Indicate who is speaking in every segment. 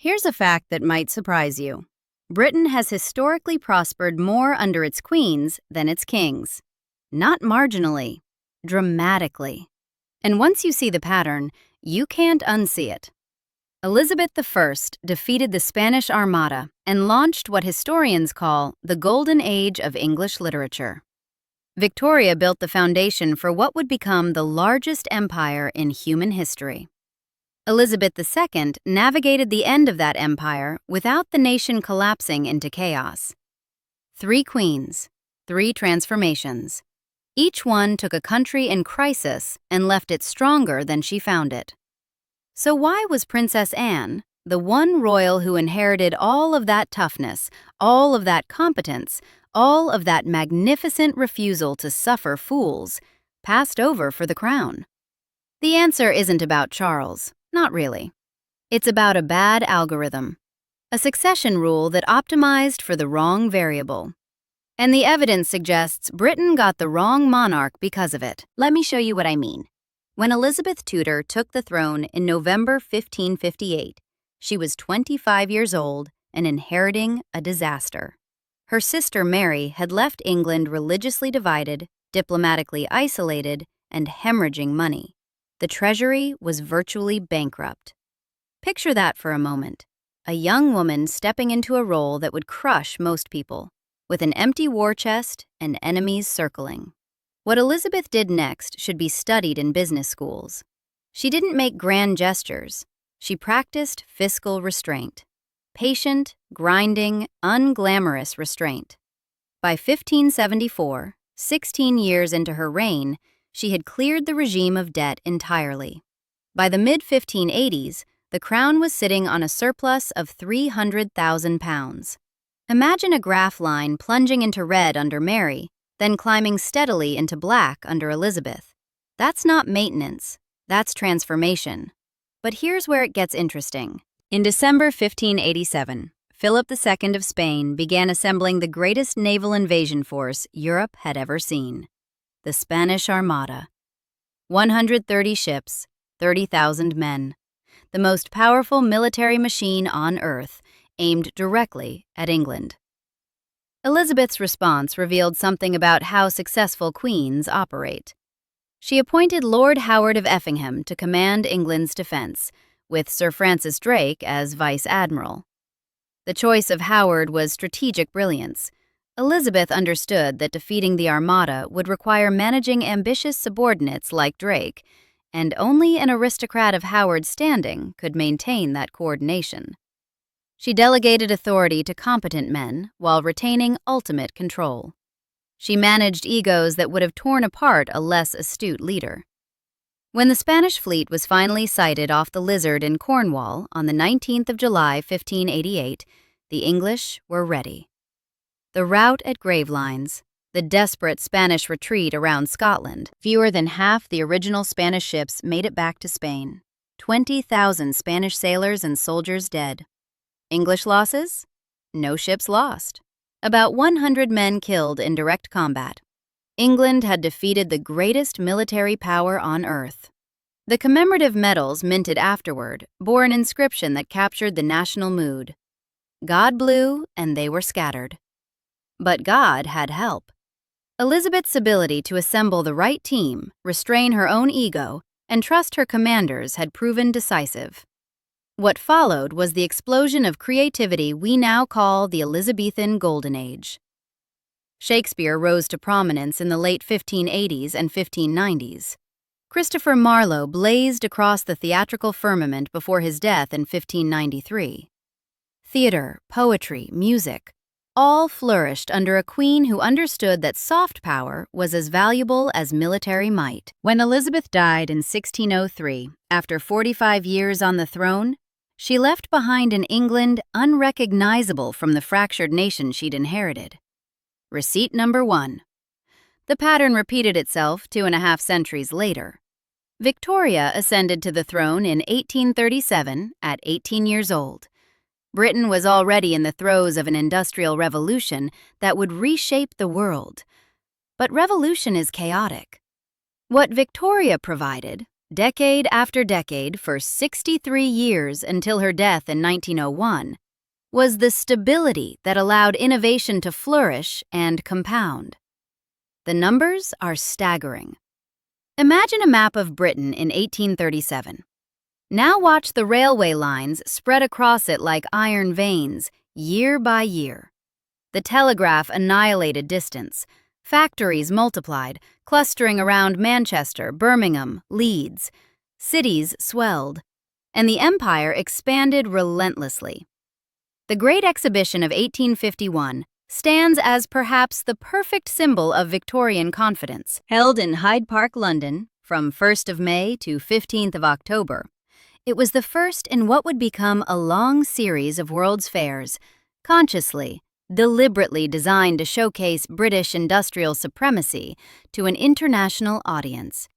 Speaker 1: Here's a fact that might surprise you. Britain has historically prospered more under its queens than its kings. Not marginally, dramatically. And once you see the pattern, you can't unsee it. Elizabeth I defeated the Spanish Armada and launched what historians call the Golden Age of English literature. Victoria built the foundation for what would become the largest empire in human history. Elizabeth II navigated the end of that empire without the nation collapsing into chaos. 3 queens, 3 transformations. Each one took a country in crisis and left it stronger than she found it. So why was Princess Anne, the one royal who inherited all of that toughness, all of that competence, all of that magnificent refusal to suffer fools, passed over for the crown? The answer isn't about Charles, not really. It's about a bad algorithm, a succession rule that optimized for the wrong variable. And the evidence suggests Britain got the wrong monarch because of it. Let me show you what I mean. When Elizabeth Tudor took the throne in November 1558, she was 25 years old and inheriting a disaster. Her sister Mary had left England religiously divided, diplomatically isolated, and hemorrhaging money. The treasury was virtually bankrupt. Picture that for a moment. A young woman stepping into a role that would crush most people, with an empty war chest and enemies circling. What Elizabeth did next should be studied in business schools. She didn't make grand gestures. She practiced fiscal restraint. Patient, grinding, unglamorous restraint. By 1574, 16 years into her reign, she had cleared the regime of debt entirely. By the mid-1580s, the crown was sitting on a surplus of £300,000. Imagine a graph line plunging into red under Mary, then climbing steadily into black under Elizabeth. That's not maintenance, that's transformation. But here's where it gets interesting. In December 1587, Philip II of Spain began assembling the greatest naval invasion force Europe had ever seen, the Spanish Armada. 130 ships, 30,000 men. The most powerful military machine on Earth, aimed directly at England. Elizabeth's response revealed something about how successful queens operate. She appointed Lord Howard of Effingham to command England's defense, with Sir Francis Drake as vice admiral. The choice of Howard was strategic brilliance. Elizabeth understood that defeating the Armada would require managing ambitious subordinates like Drake, and only an aristocrat of Howard's standing could maintain that coordination. She delegated authority to competent men while retaining ultimate control. She managed egos that would have torn apart a less astute leader. When the Spanish fleet was finally sighted off the Lizard in Cornwall on the 19th of July, 1588, the English were ready. The rout at Gravelines, the desperate Spanish retreat around Scotland, fewer than half the original Spanish ships made it back to Spain. 20,000 Spanish sailors and soldiers dead. English losses? No ships lost. About 100 men killed in direct combat. England had defeated the greatest military power on Earth. The commemorative medals minted afterward bore an inscription that captured the national mood. God blew and they were scattered. But God had help. Elizabeth's ability to assemble the right team, restrain her own ego, and trust her commanders had proven decisive. What followed was the explosion of creativity we now call the Elizabethan Golden Age. Shakespeare rose to prominence in the late 1580s and 1590s. Christopher Marlowe blazed across the theatrical firmament before his death in 1593. Theater, poetry, music, all flourished under a queen who understood that soft power was as valuable as military might. When Elizabeth died in 1603, after 45 years on the throne, she left behind an England unrecognizable from the fractured nation she'd inherited. Receipt number 1. The pattern repeated itself 2.5 centuries later. Victoria ascended to the throne in 1837 at 18 years old. Britain was already in the throes of an industrial revolution that would reshape the world. But revolution is chaotic. What Victoria provided decade after decade for 63 years until her death in 1901, was the stability that allowed innovation to flourish and compound. The numbers are staggering. Imagine a map of Britain in 1837. Now watch the railway lines spread across it like iron veins, year by year. The telegraph annihilated distance. Factories multiplied, clustering around Manchester, Birmingham, Leeds. Cities swelled, and the empire expanded relentlessly. The Great Exhibition of 1851 stands as perhaps the perfect symbol of Victorian confidence. Held in Hyde Park, London, from 1st of May to 15th of October, it was the first in what would become a long series of World's Fairs, consciously, deliberately designed to showcase British industrial supremacy to an international audience.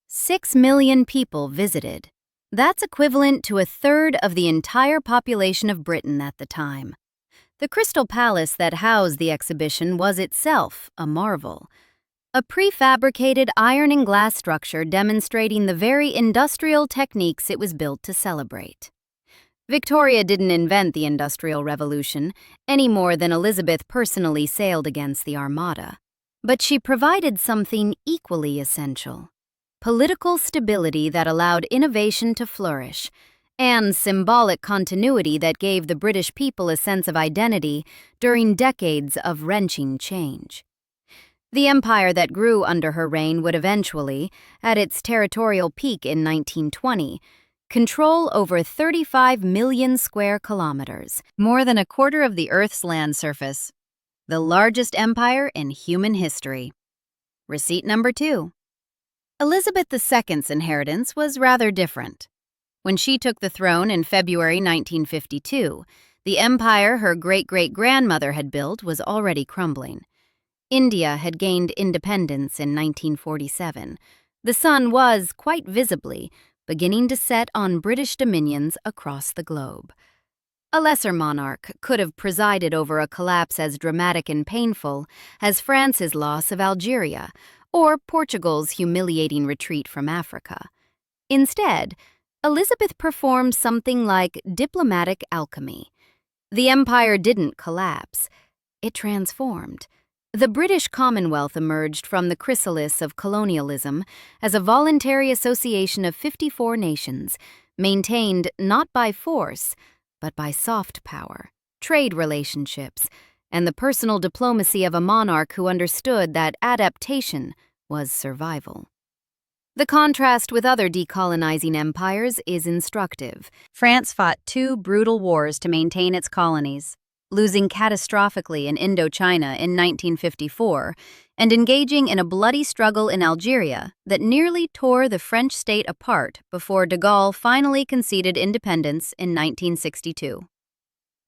Speaker 1: 6 million people visited. That's equivalent to a third of the entire population of Britain at the time. The Crystal Palace that housed the exhibition was itself a marvel. A prefabricated iron and glass structure demonstrating the very industrial techniques it was built to celebrate. Victoria didn't invent the Industrial Revolution, any more than Elizabeth personally sailed against the Armada. But she provided something equally essential: political stability that allowed innovation to flourish, and symbolic continuity that gave the British people a sense of identity during decades of wrenching change. The empire that grew under her reign would eventually, at its territorial peak in 1920, control over 35 million square kilometers, more than a quarter of the Earth's land surface. The largest empire in human history. Receipt number 2. Elizabeth II's inheritance was rather different. When she took the throne in February 1952, the empire her great-great-grandmother had built was already crumbling. India had gained independence in 1947. The sun was, quite visibly, beginning to set on British dominions across the globe. A lesser monarch could have presided over a collapse as dramatic and painful as France's loss of Algeria or Portugal's humiliating retreat from Africa. Instead, Elizabeth performed something like diplomatic alchemy. The empire didn't collapse. It transformed. The British Commonwealth emerged from the chrysalis of colonialism as a voluntary association of 54 nations, maintained not by force, but by soft power, trade relationships, and the personal diplomacy of a monarch who understood that adaptation was survival. The contrast with other decolonizing empires is instructive. France fought 2 brutal wars to maintain its colonies, losing catastrophically in Indochina in 1954 and engaging in a bloody struggle in Algeria that nearly tore the French state apart before de Gaulle finally conceded independence in 1962.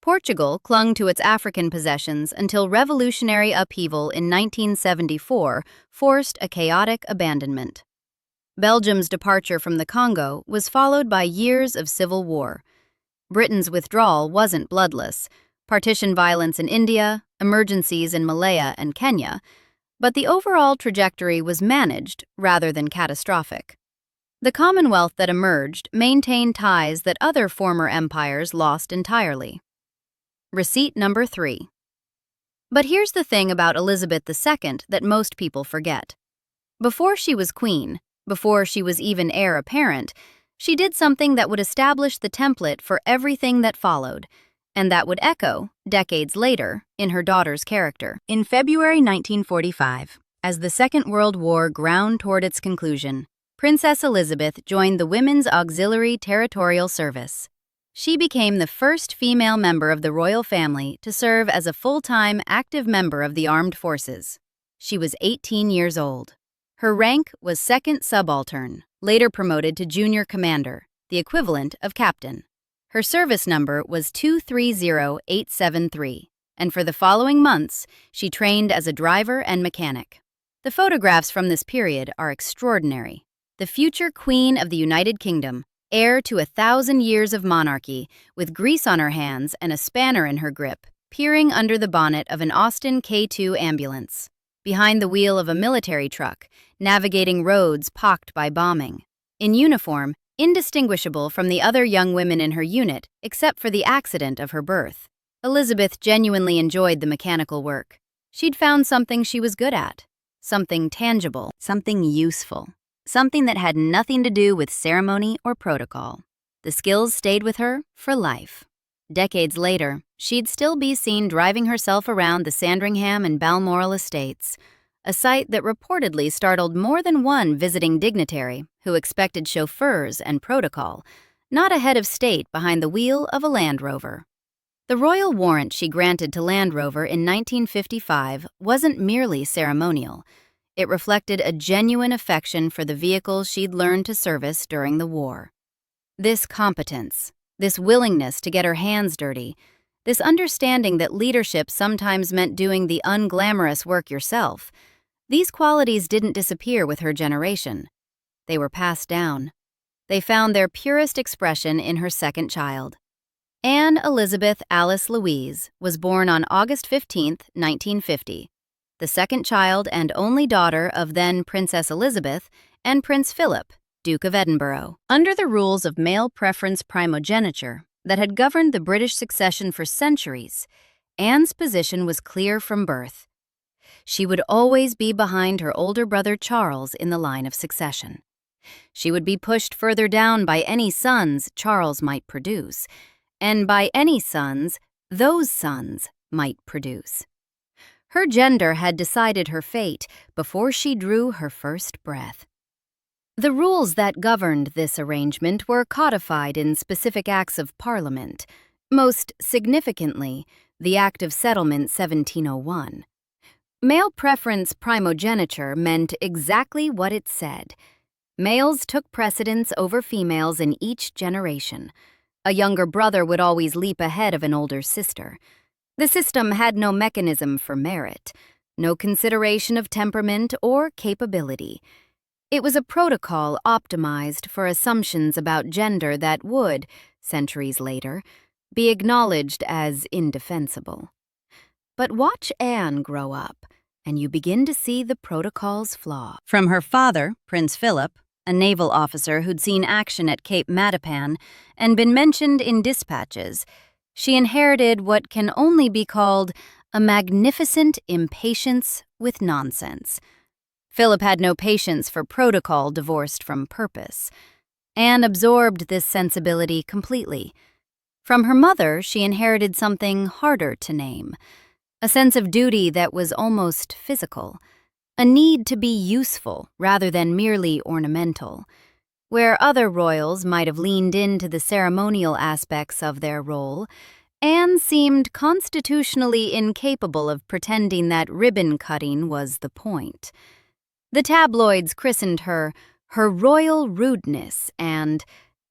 Speaker 1: Portugal clung to its African possessions until revolutionary upheaval in 1974 forced a chaotic abandonment. Belgium's departure from the Congo was followed by years of civil war. Britain's withdrawal wasn't bloodless: partition violence in India, emergencies in Malaya and Kenya, but the overall trajectory was managed rather than catastrophic. The Commonwealth that emerged maintained ties that other former empires lost entirely. Receipt number 3. But here's the thing about Elizabeth II that most people forget. Before she was queen, before she was even heir apparent, she did something that would establish the template for everything that followed, and that would echo, decades later, in her daughter's character. In February 1945, as the Second World War ground toward its conclusion, Princess Elizabeth joined the Women's Auxiliary Territorial Service. She became the first female member of the royal family to serve as a full-time, active member of the armed forces. She was 18 years old. Her rank was second subaltern, later promoted to junior commander, the equivalent of captain. Her service number was 230873, and for the following months, she trained as a driver and mechanic. The photographs from this period are extraordinary. The future Queen of the United Kingdom, heir to 1,000 years of monarchy, with grease on her hands and a spanner in her grip, peering under the bonnet of an Austin K2 ambulance, behind the wheel of a military truck, navigating roads pocked by bombing. in uniform, indistinguishable from the other young women in her unit except for the accident of her birth. Elizabeth genuinely enjoyed the mechanical work. She'd found something she was good at, something tangible, something useful, something that had nothing to do with ceremony or protocol. The skills stayed with her for life. Decades later, she'd still be seen driving herself around the Sandringham and Balmoral estates, a sight that reportedly startled more than one visiting dignitary who expected chauffeurs and protocol, not a head of state behind the wheel of a Land Rover. The royal warrant she granted to Land Rover in 1955 wasn't merely ceremonial. It reflected a genuine affection for the vehicle she'd learned to service during the war. This competence, this willingness to get her hands dirty, this understanding that leadership sometimes meant doing the unglamorous work yourself, these qualities didn't disappear with her generation. They were passed down. They found their purest expression in her second child. Anne Elizabeth Alice Louise was born on August 15, 1950, the second child and only daughter of then Princess Elizabeth and Prince Philip, Duke of Edinburgh. Under the rules of male preference primogeniture that had governed the British succession for centuries, Anne's position was clear from birth. She would always be behind her older brother Charles in the line of succession. She would be pushed further down by any sons Charles might produce, and by any sons those sons might produce. Her gender had decided her fate before she drew her first breath. The rules that governed this arrangement were codified in specific acts of Parliament, most significantly, the Act of Settlement 1701. Male preference primogeniture meant exactly what it said. Males took precedence over females in each generation. A younger brother would always leap ahead of an older sister. The system had no mechanism for merit, no consideration of temperament or capability. It was a protocol optimized for assumptions about gender that would, centuries later, be acknowledged as indefensible. But watch Anne grow up, and you begin to see the protocol's flaw. From her father, Prince Philip, a naval officer who'd seen action at Cape Matapan and been mentioned in dispatches, she inherited what can only be called a magnificent impatience with nonsense. Philip had no patience for protocol divorced from purpose. Anne absorbed this sensibility completely. From her mother, she inherited something harder to name, a sense of duty that was almost physical, a need to be useful rather than merely ornamental. Where other royals might have leaned into the ceremonial aspects of their role, Anne seemed constitutionally incapable of pretending that ribbon-cutting was the point. The tabloids christened her royal rudeness and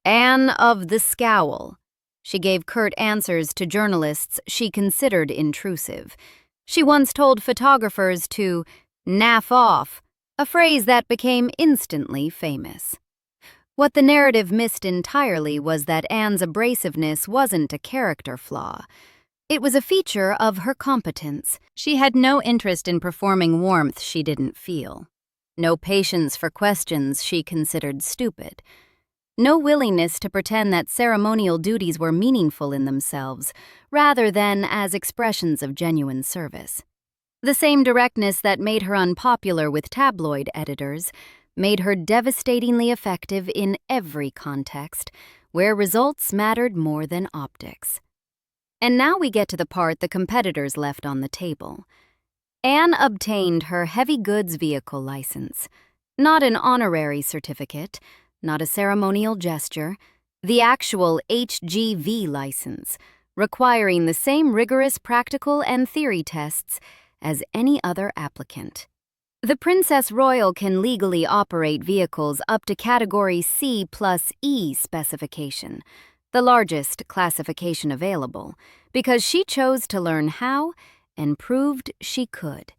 Speaker 1: Anne of the Scowl. She gave curt answers to journalists she considered intrusive. She once told photographers to naff off, a phrase that became instantly famous. What the narrative missed entirely was that Anne's abrasiveness wasn't a character flaw. It was a feature of her competence. She had no interest in performing warmth she didn't feel. No patience for questions she considered stupid. No willingness to pretend that ceremonial duties were meaningful in themselves, rather than as expressions of genuine service. The same directness that made her unpopular with tabloid editors made her devastatingly effective in every context, where results mattered more than optics. And now we get to the part the competitors left on the table. Anne obtained her heavy goods vehicle license, not an honorary certificate, not a ceremonial gesture, the actual HGV license, requiring the same rigorous practical and theory tests as any other applicant. The Princess Royal can legally operate vehicles up to Category C+E specification, the largest classification available, because she chose to learn how and proved she could.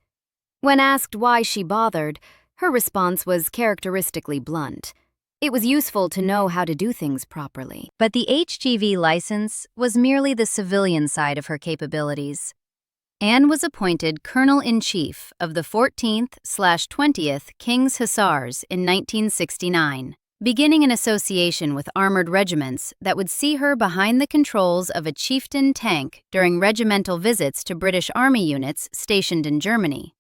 Speaker 1: When asked why she bothered, her response was characteristically blunt. It was useful to know how to do things properly. But the HGV license was merely the civilian side of her capabilities. Anne was appointed Colonel-in-Chief of the 14th/20th King's Hussars in 1969. beginning an association with armored regiments that would see her behind the controls of a chieftain tank during regimental visits to British Army units stationed in Germany.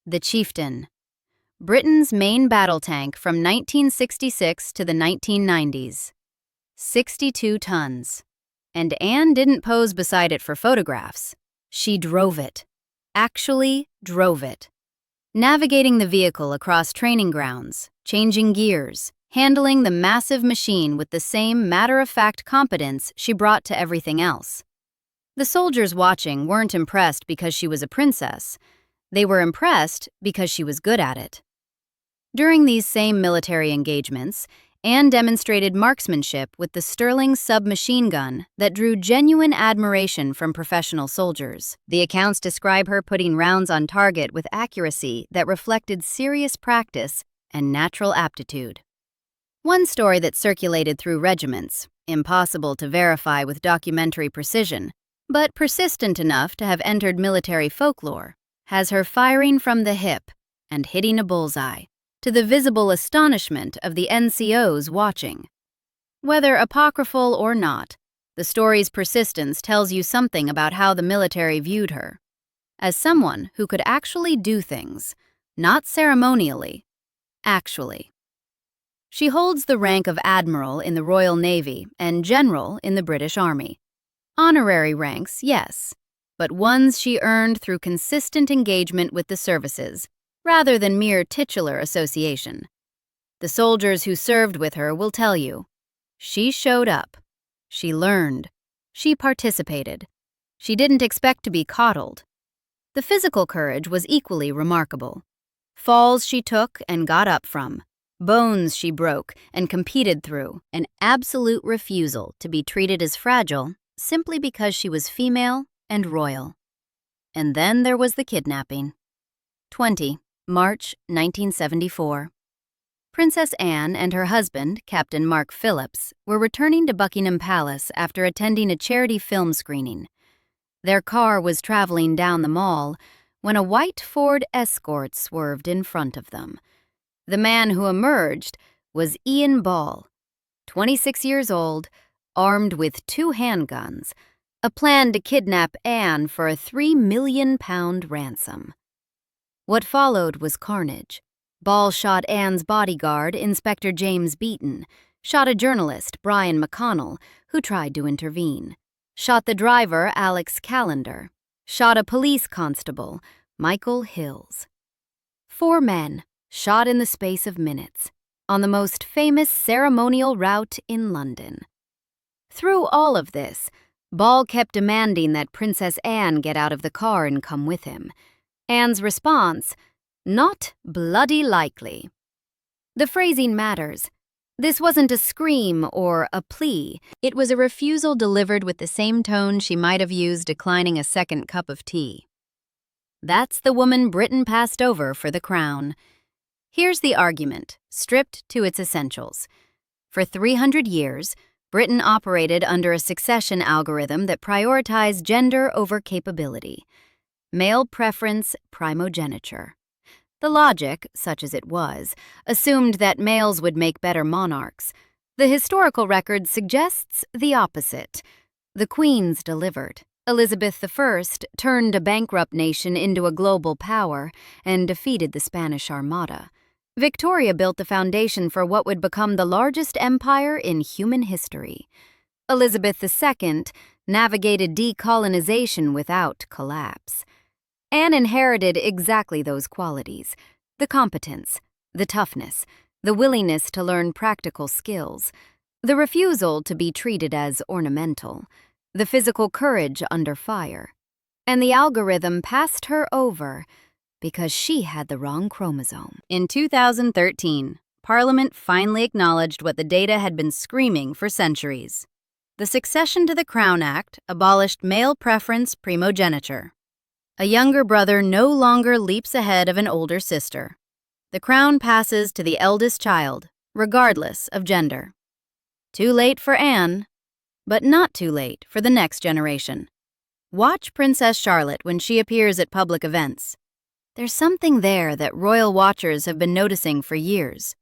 Speaker 1: The Chieftain, Britain's main battle tank from 1966 to the 1990s. 62 tons. And Anne didn't pose beside it for photographs. She drove it. Actually drove it. Navigating the vehicle across training grounds, changing gears, handling the massive machine with the same matter-of-fact competence she brought to everything else. The soldiers watching weren't impressed because she was a princess. They were impressed because she was good at it. During these same military engagements, Anne demonstrated marksmanship with the Sterling submachine gun that drew genuine admiration from professional soldiers. The accounts describe her putting rounds on target with accuracy that reflected serious practice and natural aptitude. One story that circulated through regiments, impossible to verify with documentary precision, but persistent enough to have entered military folklore, has her firing from the hip and hitting a bullseye, to the visible astonishment of the NCOs watching. Whether apocryphal or not, the story's persistence tells you something about how the military viewed her. As someone who could actually do things, not ceremonially, actually. She holds the rank of Admiral in the Royal Navy and General in the British Army. Honorary ranks, yes, but ones she earned through consistent engagement with the services, rather than mere titular association. The soldiers who served with her will tell you, she showed up, she learned, she participated, she didn't expect to be coddled. The physical courage was equally remarkable. Falls she took and got up from, bones she broke and competed through, an absolute refusal to be treated as fragile simply because she was female and royal. And then there was the kidnapping. 20. March 1974. Princess Anne and her husband, Captain Mark Phillips, were returning to Buckingham Palace after attending a charity film screening. Their car was traveling down the mall when a white Ford Escort swerved in front of them. The man who emerged was Ian Ball, 26 years old, armed with 2 handguns, a plan to kidnap Anne for a £3 million ransom. What followed was carnage. Ball shot Anne's bodyguard, Inspector James Beaton, shot a journalist, Brian McConnell, who tried to intervene, shot the driver, Alex Callender, shot a police constable, Michael Hills. 4 men shot in the space of minutes on the most famous ceremonial route in London. Through all of this, Ball kept demanding that Princess Anne get out of the car and come with him. Anne's response, "Not bloody likely." The phrasing matters. This wasn't a scream or a plea. It was a refusal delivered with the same tone she might have used declining a second cup of tea. That's the woman Britain passed over for the crown. Here's the argument, stripped to its essentials. For 300 years, Britain operated under a succession algorithm that prioritized gender over capability. Male preference, primogeniture. The logic, such as it was, assumed that males would make better monarchs. The historical record suggests the opposite. The queens delivered. Elizabeth I turned a bankrupt nation into a global power and defeated the Spanish Armada. Victoria built the foundation for what would become the largest empire in human history. Elizabeth II navigated decolonization without collapse. Anne inherited exactly those qualities: the competence, the toughness, the willingness to learn practical skills, the refusal to be treated as ornamental, the physical courage under fire. And the algorithm passed her over because she had the wrong chromosome. In 2013, Parliament finally acknowledged what the data had been screaming for centuries. The Succession to the Crown Act abolished male preference primogeniture. A younger brother no longer leaps ahead of an older sister. The crown passes to the eldest child, regardless of gender. Too late for Anne, but not too late for the next generation. Watch Princess Charlotte when she appears at public events. There's something there that royal watchers have been noticing for years.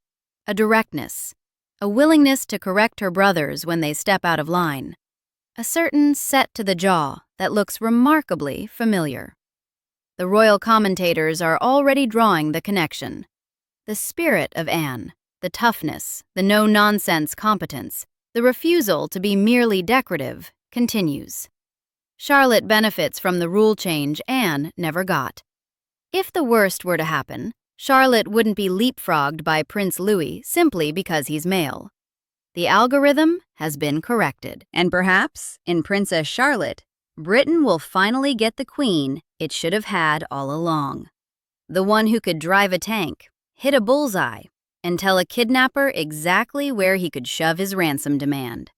Speaker 1: A directness, a willingness to correct her brothers when they step out of line, a certain set to the jaw that looks remarkably familiar. The royal commentators are already drawing the connection. The spirit of Anne, the toughness, the no-nonsense competence, the refusal to be merely decorative, continues. Charlotte benefits from the rule change Anne never got. If the worst were to happen, Charlotte wouldn't be leapfrogged by Prince Louis simply because he's male. The algorithm has been corrected. And perhaps, in Princess Charlotte, Britain will finally get the queen it should have had all along. The one who could drive a tank, hit a bullseye, and tell a kidnapper exactly where he could shove his ransom demand.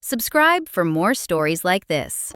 Speaker 1: Subscribe for more stories like this.